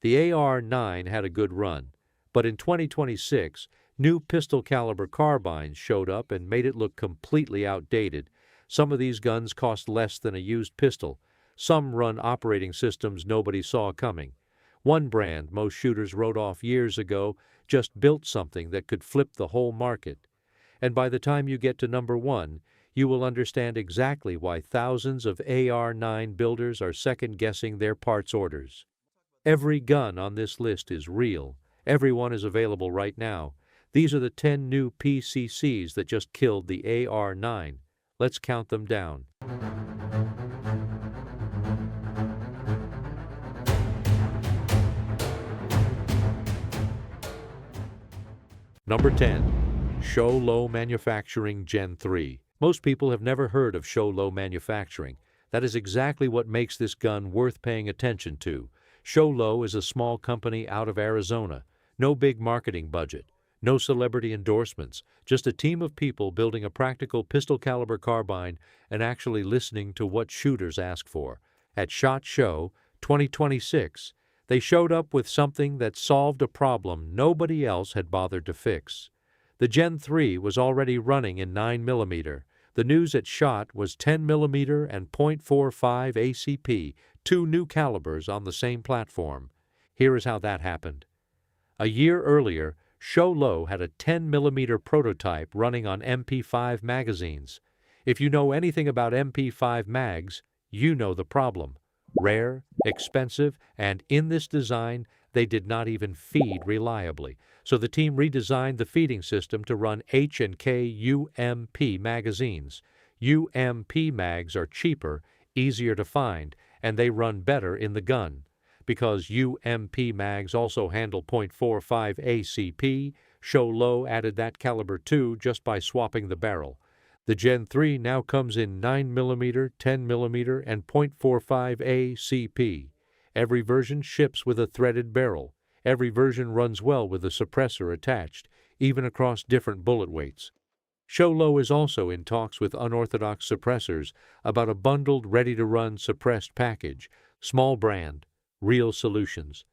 The AR-9 had a good run, but in 2026, new pistol caliber carbines showed up and made it look completely outdated. Some of these guns cost less than a used pistol. Some run operating systems nobody saw coming. One brand most shooters wrote off years ago just built something that could flip the whole market. And by the time you get to number 1, you will understand exactly why thousands of AR-9 builders are second-guessing their parts orders. Every gun on this list is real. Every one is available right now. These are the 10 new PCCs that just killed the AR-9. Let's count them down. Number 10. Xolo Manufacturing Gen 3. Most people have never heard of Xolo Manufacturing. That is exactly what makes this gun worth paying attention to. Xolo is a small company out of Arizona. No big marketing budget. No celebrity endorsements. Just a team of people building a practical pistol caliber carbine and actually listening to what shooters ask for. At SHOT Show 2026, they showed up with something that solved a problem nobody else had bothered to fix. The Gen 3 was already running in 9mm. The news at SHOT was 10mm and .45 ACP, 2 new calibers on the same platform. Here is how that happened. A year earlier, Xolo had a 10mm prototype running on MP5 magazines. If you know anything about MP5 mags, you know the problem. Rare, expensive, and in this design, they did not even feed reliably. So the team redesigned the feeding system to run H and K UMP magazines. UMP mags are cheaper, easier to find, and they run better in the gun. Because UMP mags also handle .45 ACP, Xolo added that caliber too just by swapping the barrel. The Gen 3 now comes in 9mm, 10mm, and .45 ACP. Every version ships with a threaded barrel. Every version runs well with a suppressor attached, even across different bullet weights. Xolo is also in talks with unorthodox suppressors about a bundled, ready-to-run suppressed package. Small brand, real solutions.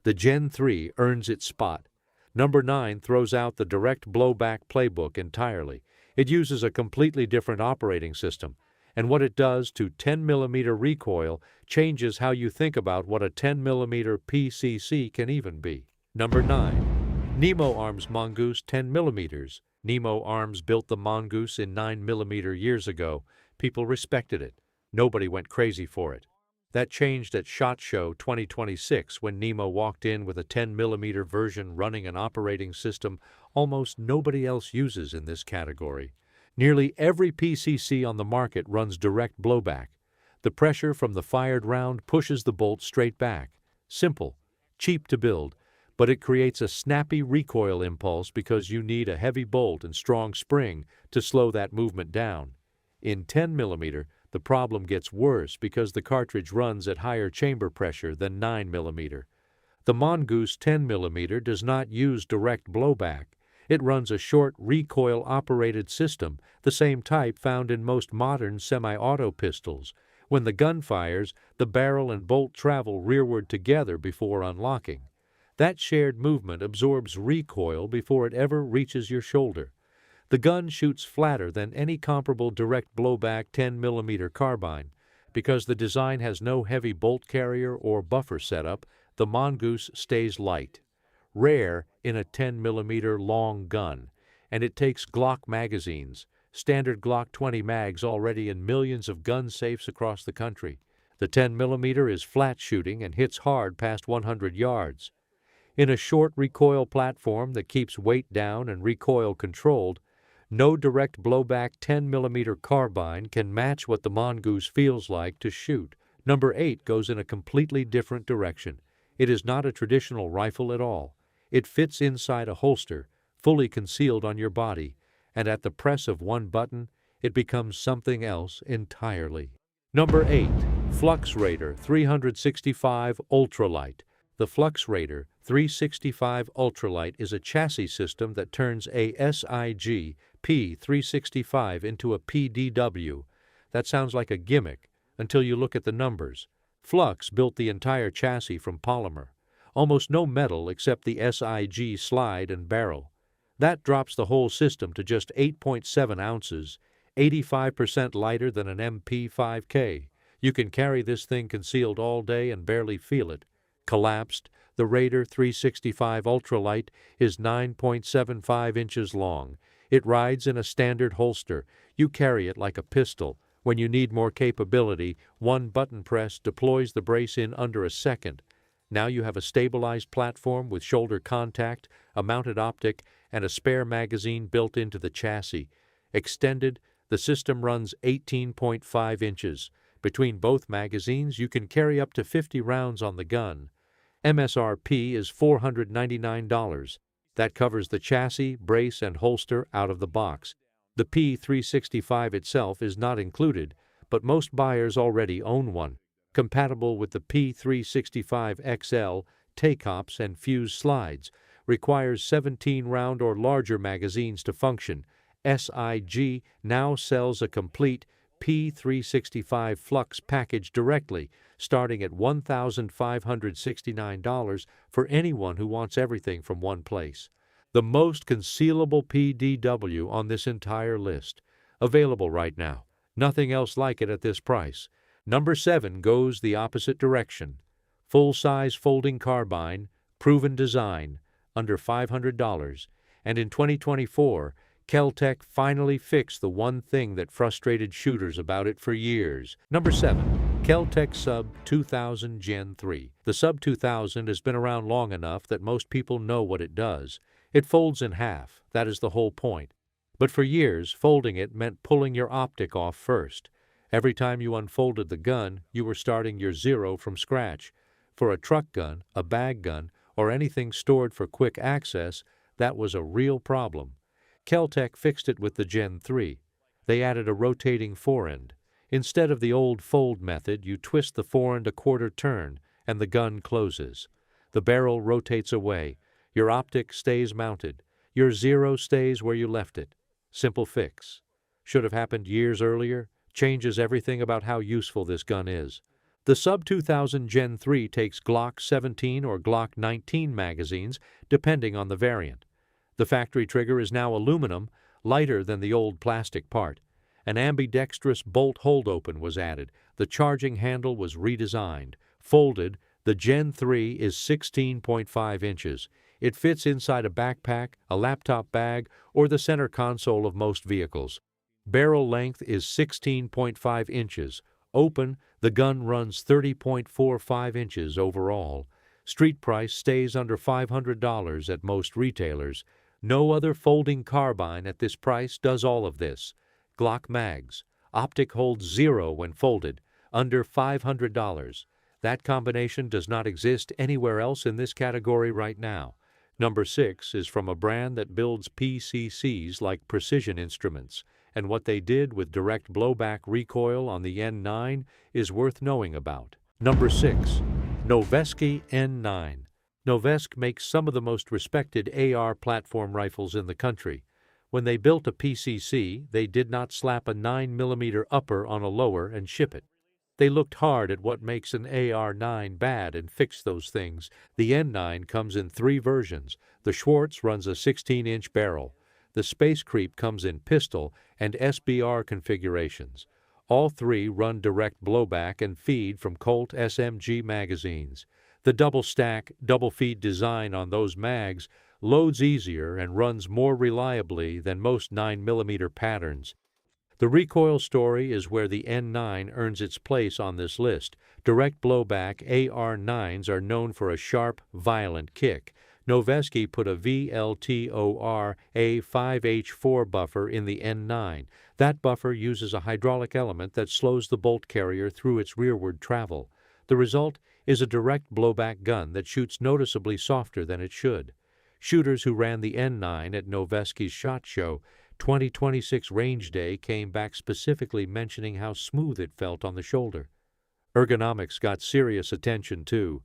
The Gen 3 earns its spot. Number 9 throws out the direct blowback playbook entirely. It uses a completely different operating system, and what it does to 10mm recoil changes how you think about what a 10mm PCC can even be. Number 9. Nemo Arms Mongoose 10mm. Nemo Arms built the Mongoose in 9mm years ago. People respected it. Nobody went crazy for it. That changed at SHOT Show 2026 when Nemo walked in with a 10mm version running an operating system almost nobody else uses in this category. Nearly every PCC on the market runs direct blowback. The pressure from the fired round pushes the bolt straight back. Simple, cheap to build, but it creates a snappy recoil impulse because you need a heavy bolt and strong spring to slow that movement down. In 10mm, the problem gets worse because the cartridge runs at higher chamber pressure than 9mm. The Mongoose 10mm does not use direct blowback. It runs a short recoil-operated system, the same type found in most modern semi-auto pistols. When the gun fires, the barrel and bolt travel rearward together before unlocking. That shared movement absorbs recoil before it ever reaches your shoulder. The gun shoots flatter than any comparable direct blowback 10mm carbine. Because the design has no heavy bolt carrier or buffer setup, the Mongoose stays light. Rare in a 10mm long gun, and it takes Glock magazines, standard Glock 20 mags already in millions of gun safes across the country. The 10mm is flat shooting and hits hard past 100 yards. In a short recoil platform that keeps weight down and recoil controlled, no direct blowback 10mm carbine can match what the Mongoose feels like to shoot. Number 8 goes in a completely different direction. It is not a traditional rifle at all. It fits inside a holster, fully concealed on your body, and at the press of one button, it becomes something else entirely. Number 8. Flux Raider 365 Ultralight. The Flux Raider 365 Ultralight is a chassis system that turns a SIG P365 into a PDW. That sounds like a gimmick until you look at the numbers. Flux built the entire chassis from polymer. Almost no metal except the SIG slide and barrel. That drops the whole system to just 8.7 ounces, 85% lighter than an MP5K. You can carry this thing concealed all day and barely feel it. Collapsed, the Raider 365 Ultralight is 9.75 inches long. It rides in a standard holster. You carry it like a pistol. When you need more capability, one button press deploys the brace in under a second. Now you have a stabilized platform with shoulder contact, a mounted optic, and a spare magazine built into the chassis. Extended, the system runs 18.5 inches. Between both magazines, you can carry up to 50 rounds on the gun. MSRP is $499. That covers the chassis, brace, and holster out of the box. The P365 itself is not included, but most buyers already own one. Compatible with the P365 XL, takeops, and fuse slides. Requires 17-round or larger magazines to function. SIG now sells a complete P365 Flux package directly, starting at $1,569 for anyone who wants everything from one place. The most concealable PDW on this entire list. Available right now. Nothing else like it at this price. Number 7 goes the opposite direction. Full-size folding carbine, proven design, under $500. And in 2024, Kel-Tec finally fixed the one thing that frustrated shooters about it for years. Number 7. Kel-Tec Sub2000 Gen 3. The Sub2000 has been around long enough that most people know what it does. It folds in half. That is the whole point. But for years, folding it meant pulling your optic off first. Every time you unfolded the gun, you were starting your zero from scratch. For a truck gun, a bag gun, or anything stored for quick access, that was a real problem. Kel-Tec fixed it with the Gen 3. They added a rotating forend. Instead of the old fold method, you twist the forend a quarter turn, and the gun closes. The barrel rotates away. Your optic stays mounted. Your zero stays where you left it. Simple fix. Should have happened years earlier. Changes everything about how useful this gun is. The Sub2000 Gen 3 takes Glock 17 or Glock 19 magazines, depending on the variant. The factory trigger is now aluminum, lighter than the old plastic part. An ambidextrous bolt hold-open was added. The charging handle was redesigned. Folded, the Gen 3 is 16.5 inches. It fits inside a backpack, a laptop bag, or the center console of most vehicles. Barrel length is 16.5 inches. Open, the gun runs 30.45 inches overall. Street price stays under $500 at most retailers. No other folding carbine at this price does all of this. Glock mags. Optic holds 0 when folded, under $500. That combination does not exist anywhere else in this category right now. Number 6 is from a brand that builds PCCs like Precision Instruments, and what they did with direct blowback recoil on the N9 is worth knowing about. Number 6. Noveske N9. Noveske makes some of the most respected AR platform rifles in the country. When they built a PCC, they did not slap a 9mm upper on a lower and ship it. They looked hard at what makes an AR-9 bad and fixed those things. The N9 comes in 3 versions. The Schwartz runs a 16-inch barrel. The Space Creep comes in pistol and SBR configurations. All 3 run direct blowback and feed from Colt SMG magazines. The double-stack, double-feed design on those mags loads easier and runs more reliably than most 9mm patterns. The recoil story is where the N9 earns its place on this list. Direct blowback AR-9s are known for a sharp, violent kick. Noveske put a VLTOR A5H4 buffer in the N9. That buffer uses a hydraulic element that slows the bolt carrier through its rearward travel. The result is a direct blowback gun that shoots noticeably softer than it should. Shooters who ran the N9 at Noveske's SHOT Show 2026 Range Day came back specifically mentioning how smooth it felt on the shoulder. Ergonomics got serious attention too.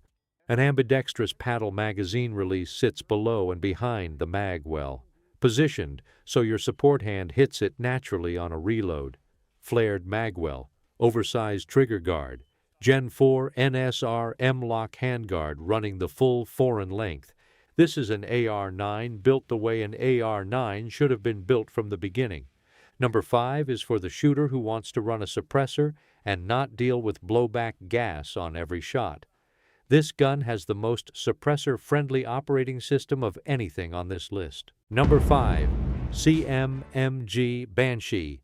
An ambidextrous paddle magazine release sits below and behind the mag well, positioned so your support hand hits it naturally on a reload. Flared mag well, oversized trigger guard, Gen 4 NSR M-Lock handguard running the full foreign length. This is an AR-9 built the way an AR-9 should have been built from the beginning. Number 5 is for the shooter who wants to run a suppressor and not deal with blowback gas on every shot. This gun has the most suppressor-friendly operating system of anything on this list. Number 5, CMMG Banshee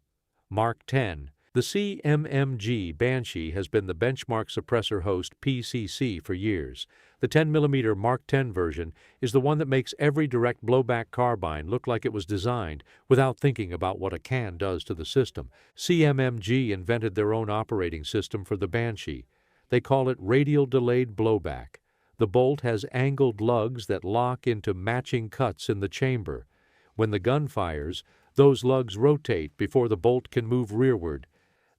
Mk10. The CMMG Banshee has been the benchmark suppressor host PCC for years. The 10mm Mk10 version is the one that makes every direct blowback carbine look like it was designed without thinking about what a can does to the system. CMMG invented their own operating system for the Banshee. They call it radial delayed blowback. The bolt has angled lugs that lock into matching cuts in the chamber. When the gun fires, those lugs rotate before the bolt can move rearward.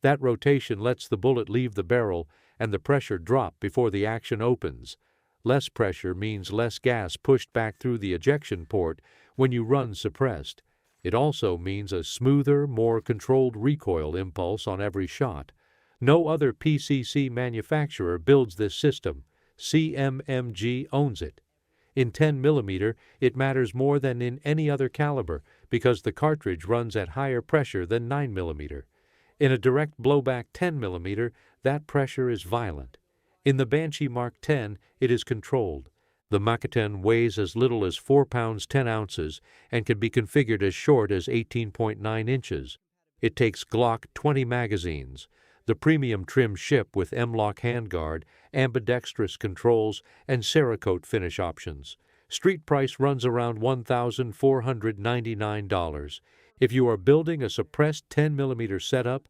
That rotation lets the bullet leave the barrel and the pressure drop before the action opens. Less pressure means less gas pushed back through the ejection port when you run suppressed. It also means a smoother, more controlled recoil impulse on every shot. No other PCC manufacturer builds this system. CMMG owns it. In 10mm, it matters more than in any other caliber because the cartridge runs at higher pressure than 9mm. In a direct blowback 10mm, that pressure is violent. In the Banshee Mk10, it is controlled. The Mk10 weighs as little as 4 pounds 10 ounces and can be configured as short as 18.9 inches. It takes Glock 20 magazines, the premium trim ship with M-Lock handguard, ambidextrous controls, and Cerakote finish options. Street price runs around $1,499. If you are building a suppressed 10mm setup,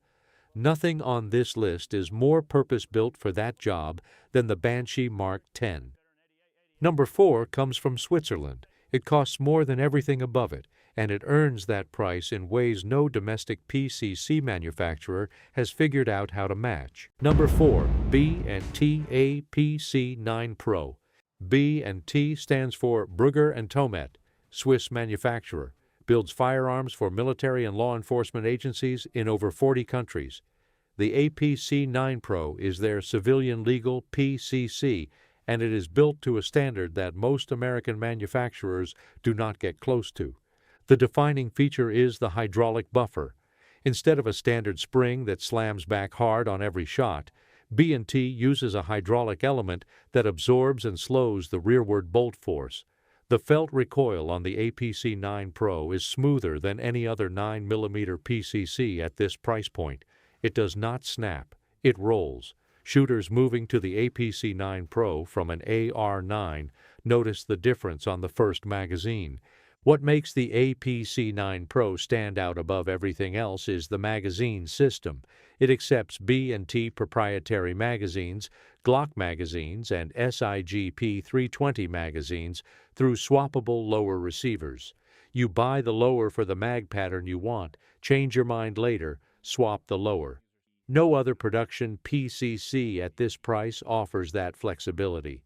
nothing on this list is more purpose-built for that job than the Banshee Mk10. Number 4 comes from Switzerland. It costs more than everything above it, and it earns that price in ways no domestic PCC manufacturer has figured out how to match. Number 4, B&T APC9 Pro. B&T stands for Brugger and Tomet, Swiss manufacturer. Builds firearms for military and law enforcement agencies in over 40 countries. The APC9 Pro is their civilian legal PCC, and it is built to a standard that most American manufacturers do not get close to. The defining feature is the hydraulic buffer. Instead of a standard spring that slams back hard on every shot, B&T uses a hydraulic element that absorbs and slows the rearward bolt force. The felt recoil on the APC9 Pro is smoother than any other 9mm PCC at this price point. It does not snap. It rolls. Shooters moving to the APC9 Pro from an AR-9 notice the difference on the first magazine. What makes the APC9 Pro stand out above everything else is the magazine system. It accepts B&T proprietary magazines, Glock magazines, and SIG P320 magazines through swappable lower receivers. You buy the lower for the mag pattern you want, change your mind later, swap the lower. No other production PCC at this price offers that flexibility.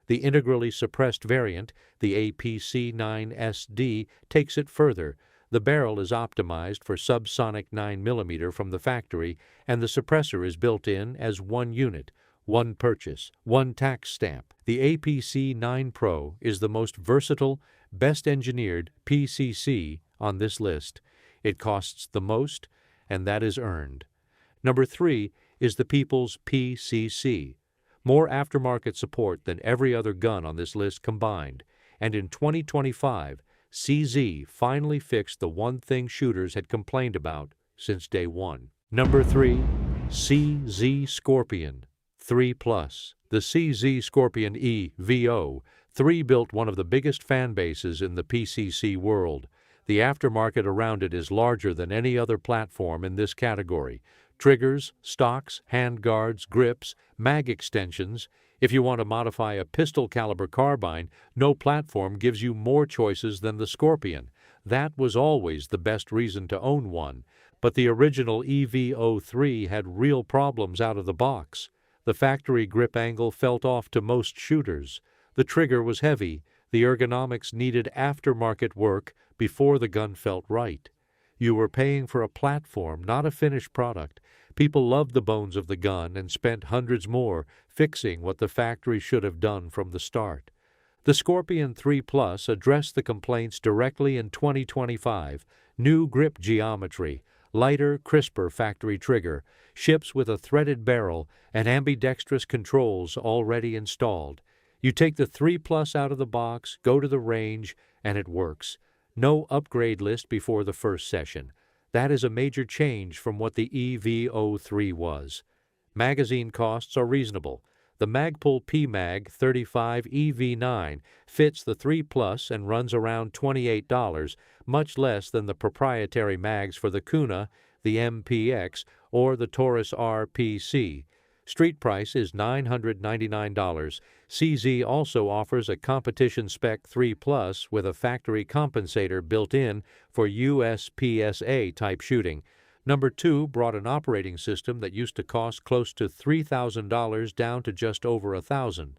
The integrally suppressed variant, the APC9SD, takes it further. The barrel is optimized for subsonic 9mm from the factory, and the suppressor is built in as one unit, one purchase, one tax stamp. The APC9 Pro is the most versatile, best-engineered PCC on this list. It costs the most, and that is earned. Number 3 is the People's PCC. More aftermarket support than every other gun on this list combined, and in 2025, CZ finally fixed the one thing shooters had complained about since day one. Number 3, CZ Scorpion 3 Plus. The CZ Scorpion EVO 3 built one of the biggest fan bases in the PCC world. The aftermarket around it is larger than any other platform in this category. Triggers, stocks, handguards, grips, mag extensions. If you want to modify a pistol-caliber carbine, no platform gives you more choices than the Scorpion. That was always the best reason to own one, but the original EVO3 had real problems out of the box. The factory grip angle felt off to most shooters. The trigger was heavy. The ergonomics needed aftermarket work before the gun felt right. You were paying for a platform, not a finished product. People loved the bones of the gun and spent hundreds more fixing what the factory should have done from the start. The Scorpion 3 Plus addressed the complaints directly in 2025. New grip geometry, lighter, crisper factory trigger, ships with a threaded barrel, and ambidextrous controls already installed. You take the 3 Plus out of the box, go to the range, and it works. No upgrade list before the first session. That is a major change from what the EV03 was. Magazine costs are reasonable. The Magpul PMag 35 EV9 fits the 3 Plus and runs around $28, much less than the proprietary mags for the Kuna, the MPX, or the Taurus RPC. Street price is $999. CZ also offers a competition spec 3 Plus with a factory compensator built in for USPSA type shooting. Number 2 brought an operating system that used to cost close to $3,000 down to just over $1,000,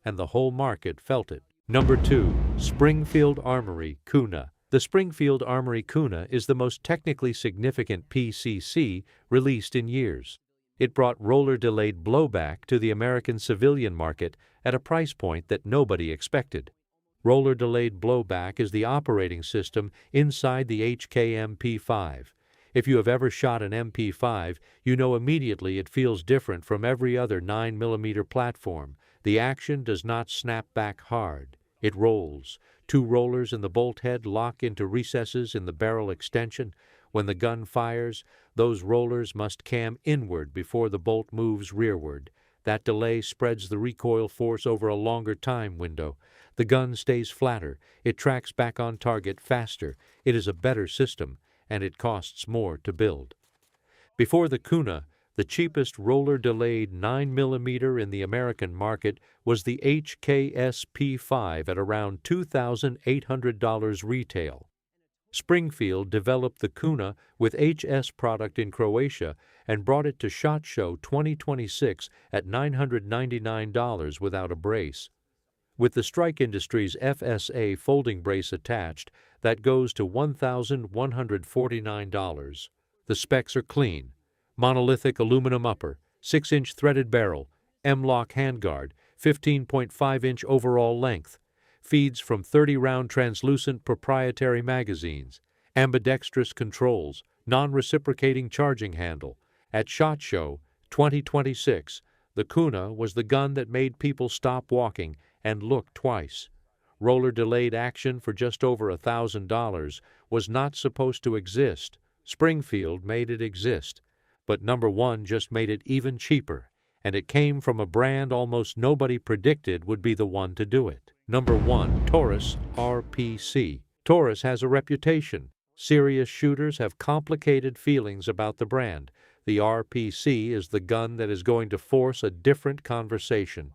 and the whole market felt it. Number 2, Springfield Armory Kuna. The Springfield Armory Kuna is the most technically significant PCC released in years. It brought roller-delayed blowback to the American civilian market at a price point that nobody expected. Roller-delayed blowback is the operating system inside the HK-MP5. If you have ever shot an MP5, you know immediately it feels different from every other 9mm platform. The action does not snap back hard. It rolls. 2 rollers in the bolt head lock into recesses in the barrel extension. When the gun fires, those rollers must cam inward before the bolt moves rearward. That delay spreads the recoil force over a longer time window. The gun stays flatter. It tracks back on target faster. It is a better system, and it costs more to build. Before the Kuna, the cheapest roller-delayed 9mm in the American market was the HKS-P5 at around $2,800 retail. Springfield developed the Kuna with HS product in Croatia and brought it to SHOT Show 2026 at $999 without a brace. With the Strike Industries FSA folding brace attached, that goes to $1,149. The specs are clean. Monolithic aluminum upper, 6-inch threaded barrel, M-lock handguard, 15.5-inch overall length, feeds from 30-round translucent proprietary magazines, ambidextrous controls, non-reciprocating charging handle. At SHOT Show 2026, the Kuna was the gun that made people stop walking and look twice. Roller-delayed action for just over $1,000 was not supposed to exist. Springfield made it exist. But number 1 just made it even cheaper, and it came from a brand almost nobody predicted would be the one to do it. Number 1, Taurus RPC. Taurus has a reputation. Serious shooters have complicated feelings about the brand. The RPC is the gun that is going to force a different conversation.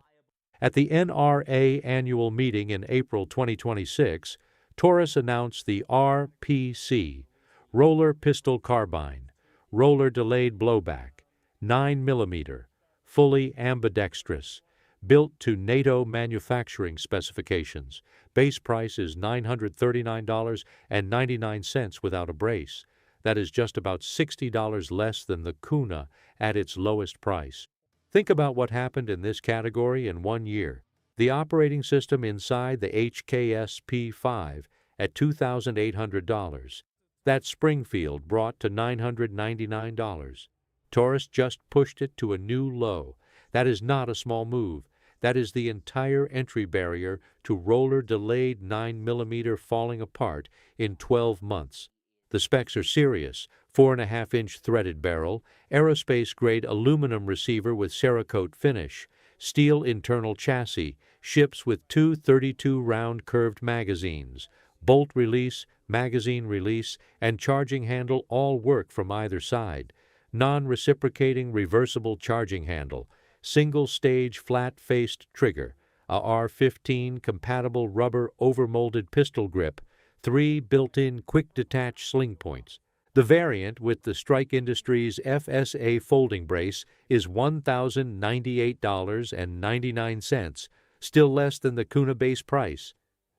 At the NRA annual meeting in April 2026, Taurus announced the RPC, Roller Pistol Carbine, Roller Delayed Blowback, 9mm, fully ambidextrous, built to NATO manufacturing specifications. Base price is $939.99 without a brace. That is just about $60 less than the Kuna at its lowest price. Think about what happened in this category in 1 year. The operating system inside the HKS-P5 at $2,800. That Springfield brought to $999. Taurus just pushed it to a new low. That is not a small move. That is the entire entry barrier to roller-delayed 9mm falling apart in 12 months. The specs are serious. 4.5-inch threaded barrel, aerospace-grade aluminum receiver with Cerakote finish, steel internal chassis, ships with 2 32-round curved magazines, bolt release, magazine release, and charging handle all work from either side, non-reciprocating reversible charging handle, single-stage flat-faced trigger, a R15 compatible rubber overmolded pistol grip, 3 built-in quick-detach sling points. The variant with the Strike Industries FSA folding brace is $1,098.99, still less than the Kuna base price.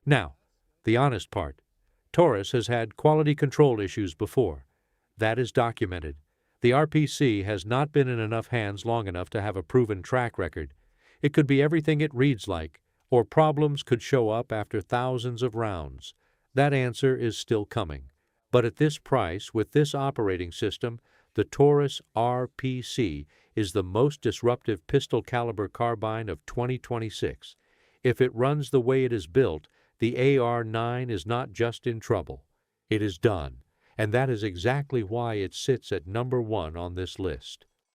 Now, the honest part. Taurus has had quality control issues before. That is documented. The RPC has not been in enough hands long enough to have a proven track record. It could be everything it reads like, or problems could show up after thousands of rounds. That answer is still coming. But at this price, with this operating system, the Taurus RPC is the most disruptive pistol caliber carbine of 2026. If it runs the way it is built, the AR-9 is not just in trouble. It is done, and that is exactly why it sits at number 1 on this list.